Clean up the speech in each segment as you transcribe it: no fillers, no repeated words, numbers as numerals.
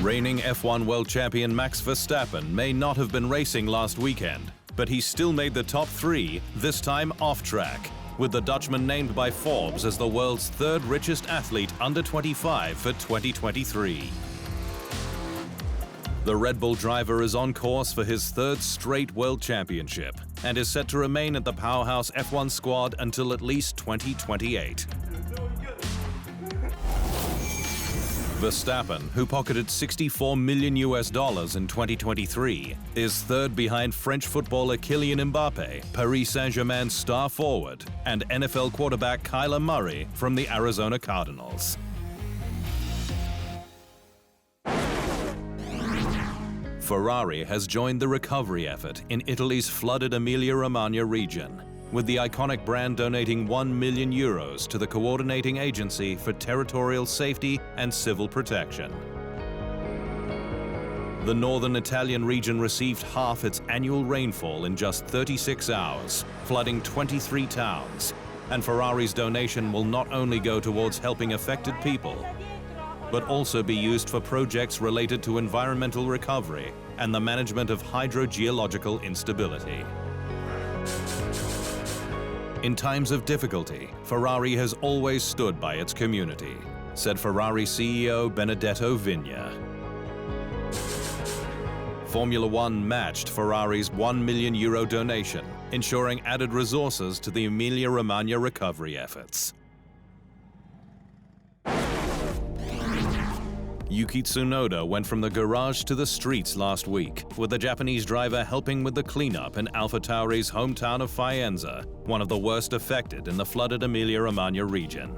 Reigning F1 World Champion Max Verstappen may not have been racing last weekend, but he still made the top three, this time off track, with the Dutchman named by Forbes as the world's third richest athlete under 25 for 2023. The Red Bull driver is on course for his third straight World Championship and is set to remain at the powerhouse F1 squad until at least 2028. Verstappen, who pocketed $64 million in 2023, is third behind French footballer Kylian Mbappe, Paris Saint-Germain's star forward, and NFL quarterback Kyler Murray from the Arizona Cardinals. Ferrari has joined the recovery effort in Italy's flooded Emilia-Romagna region, with the iconic brand donating €1 million to the Coordinating Agency for Territorial Safety and Civil Protection. The northern Italian region received half its annual rainfall in just 36 hours, flooding 23 towns, and Ferrari's donation will not only go towards helping affected people, but also be used for projects related to environmental recovery and the management of hydrogeological instability. In times of difficulty, Ferrari has always stood by its community, said Ferrari CEO Benedetto Vigna. Formula One matched Ferrari's €1 million donation, ensuring added resources to the Emilia-Romagna recovery efforts. Yuki Tsunoda went from the garage to the streets last week, with the Japanese driver helping with the cleanup in AlphaTauri's hometown of Faenza, one of the worst affected in the flooded Emilia-Romagna region.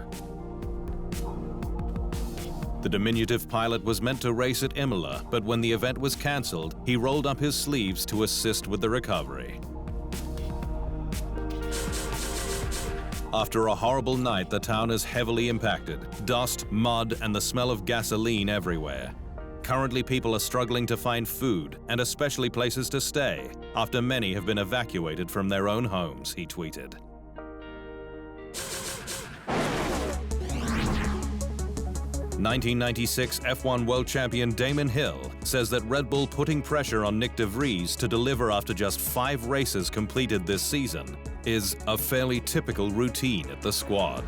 The diminutive pilot was meant to race at Imola, but when the event was cancelled, he rolled up his sleeves to assist with the recovery. After a horrible night, the town is heavily impacted. Dust, mud, and the smell of gasoline everywhere. Currently, people are struggling to find food, and especially places to stay, after many have been evacuated from their own homes, he tweeted. (1996) F1 World Champion Damon Hill says that Red Bull putting pressure on Nick DeVries to deliver after just 5 races completed this season is a fairly typical routine at the squad.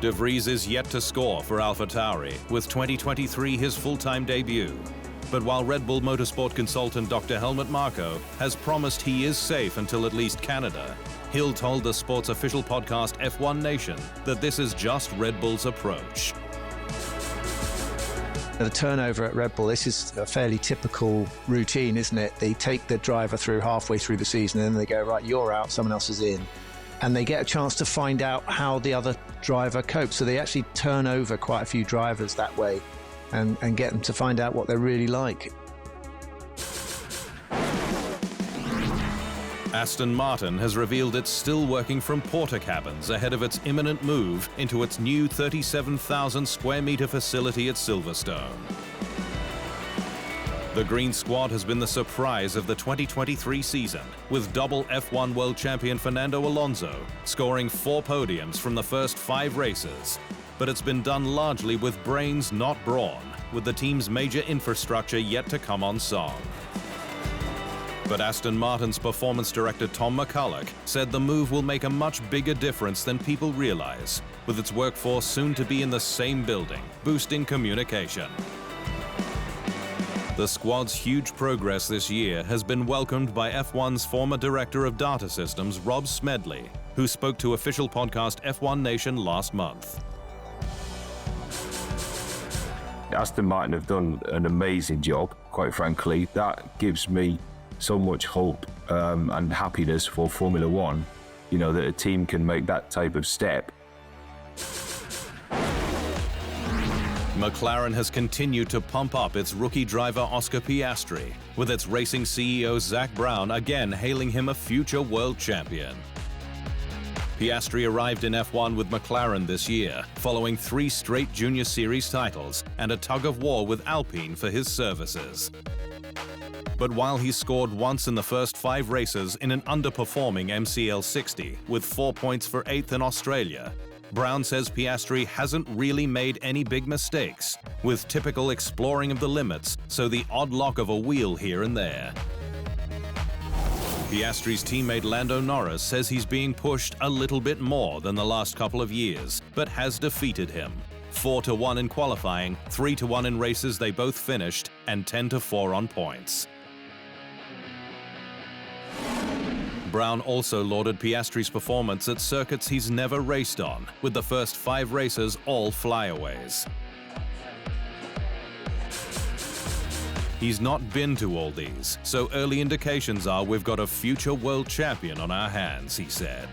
DeVries is yet to score for AlphaTauri, with 2023 his full-time debut. But while Red Bull motorsport consultant Dr. Helmut Marko has promised he is safe until at least Canada, Hill told the sport's official podcast F1 Nation that this is just Red Bull's approach. The turnover at Red Bull, this is a fairly typical routine, isn't it? They take the driver through halfway through the season and then they go, right, you're out, someone else is in. And they get a chance to find out how the other driver copes. So they actually turn over quite a few drivers that way and get them to find out what they're really like. Aston Martin has revealed it's still working from porta cabins ahead of its imminent move into its new 37,000 square meter facility at Silverstone. The Green Squad has been the surprise of the 2023 season, with double F1 World Champion Fernando Alonso scoring 4 podiums from the first 5 races. But it's been done largely with brains, not brawn, with the team's major infrastructure yet to come on song. But Aston Martin's performance director Tom McCulloch said the move will make a much bigger difference than people realize, with its workforce soon to be in the same building, boosting communication. The squad's huge progress this year has been welcomed by F1's former director of data systems, Rob Smedley, who spoke to official podcast F1 Nation last month. Aston Martin have done an amazing job, quite frankly. That gives me so much hope and happiness for Formula One, you know, that a team can make that type of step. McLaren has continued to pump up its rookie driver Oscarpiastri, with its racing CEO Zak Brown again hailing him a future world champion. Piastri arrived in F1 with McLaren this year, following 3 straight Junior Series titles and a tug-of-war with Alpine for his services. But while he scored once in the first 5 races in an underperforming MCL 60 with 4 points for 8th in Australia, Brown says Piastri hasn't really made any big mistakes, with typical exploring of the limits, so the odd lock of a wheel here and there. Piastri's teammate Lando Norris says he's being pushed a little bit more than the last couple of years, but has defeated him. 4-1 in qualifying, 3-1 in races they both finished, and 10-4 on points. Brown also lauded Piastri's performance at circuits he's never raced on, with the first 5 races all flyaways. He's not been to all these, so early indications are we've got a future world champion on our hands, he said.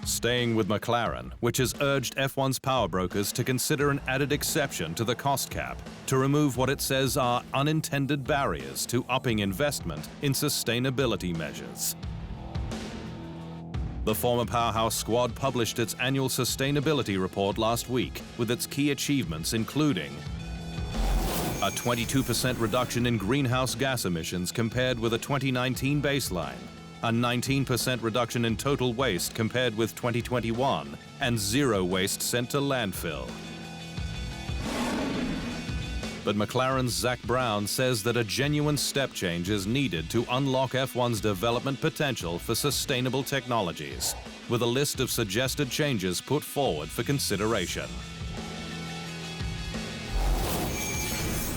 Staying with McLaren, which has urged F1's power brokers to consider an added exception to the cost cap to remove what it says are unintended barriers to upping investment in sustainability measures. The former powerhouse squad published its annual sustainability report last week, with its key achievements including a 22% reduction in greenhouse gas emissions compared with a 2019 baseline, a 19% reduction in total waste compared with 2021, and 0 waste sent to landfill. But McLaren's Zak Brown says that a genuine step change is needed to unlock F1's development potential for sustainable technologies, with a list of suggested changes put forward for consideration.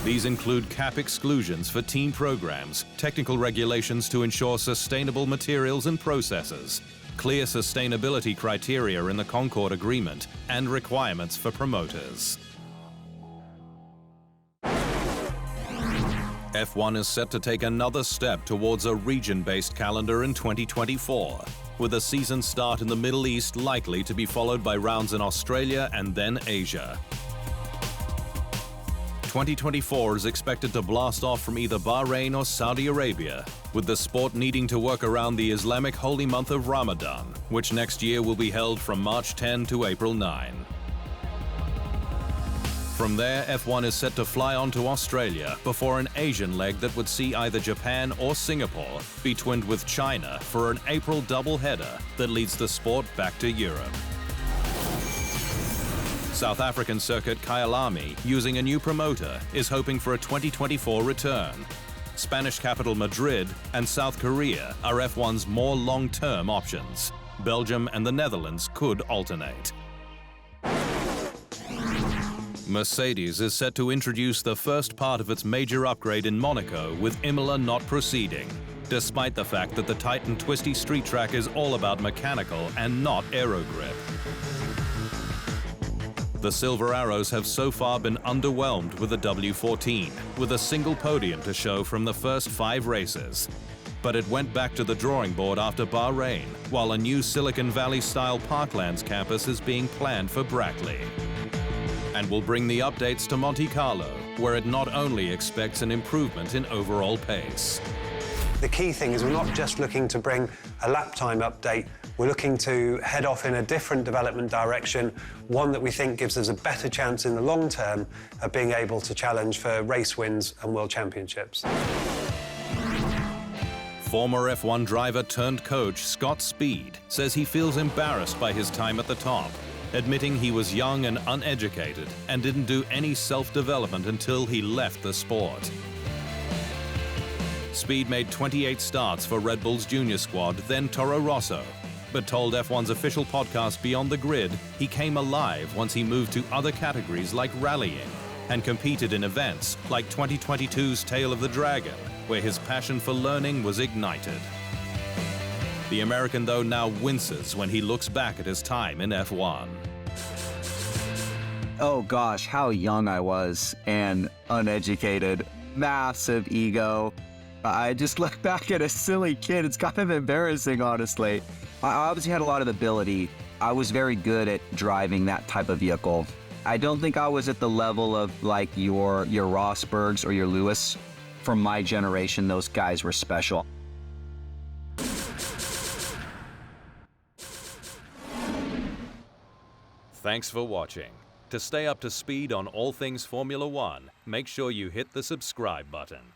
These include cap exclusions for team programs, technical regulations to ensure sustainable materials and processes, clear sustainability criteria in the Concord Agreement, and requirements for promoters. F1 is set to take another step towards a region-based calendar in 2024, with a season start in the Middle East likely to be followed by rounds in Australia and then Asia. 2024 is expected to blast off from either Bahrain or Saudi Arabia, with the sport needing to work around the Islamic holy month of Ramadan, which next year will be held from March 10 to April 9. From there, F1 is set to fly on to Australia before an Asian leg that would see either Japan or Singapore be twinned with China for an April doubleheader that leads the sport back to Europe. South African circuit Kyalami, using a new promoter, is hoping for a 2024 return. Spanish capital Madrid and South Korea are F1's more long-term options. Belgium and the Netherlands could alternate. Mercedes is set to introduce the first part of its major upgrade in Monaco, with Imola not proceeding, despite the fact that the tight and twisty street track is all about mechanical and not aero grip. The Silver Arrows have so far been underwhelmed with the W14, with a single podium to show from the first 5 races. But it went back to the drawing board after Bahrain, while a new Silicon Valley-style Parklands campus is being planned for Brackley. And will bring the updates to Monte Carlo, where it not only expects an improvement in overall pace. The key thing is we're not just looking to bring a lap time update, we're looking to head off in a different development direction, one that we think gives us a better chance in the long term of being able to challenge for race wins and world championships. Former F1 driver turned coach Scott Speed says he feels embarrassed by his time at the top, admitting he was young and uneducated and didn't do any self-development until he left the sport. Speed made 28 starts for Red Bull's junior squad, then Toro Rosso, but told F1's official podcast Beyond the Grid he came alive once he moved to other categories like rallying and competed in events like 2022's Tale of the Dragon, where his passion for learning was ignited. The American, though, now winces when he looks back at his time in F1. Oh gosh, how young I was and uneducated. Massive ego. I just look back at a silly kid. It's kind of embarrassing, honestly. I obviously had a lot of ability. I was very good at driving that type of vehicle. I don't think I was at the level of like your Rosbergs or your Lewis. From my generation, those guys were special. Thanks for watching. To stay up to speed on all things Formula One, make sure you hit the subscribe button.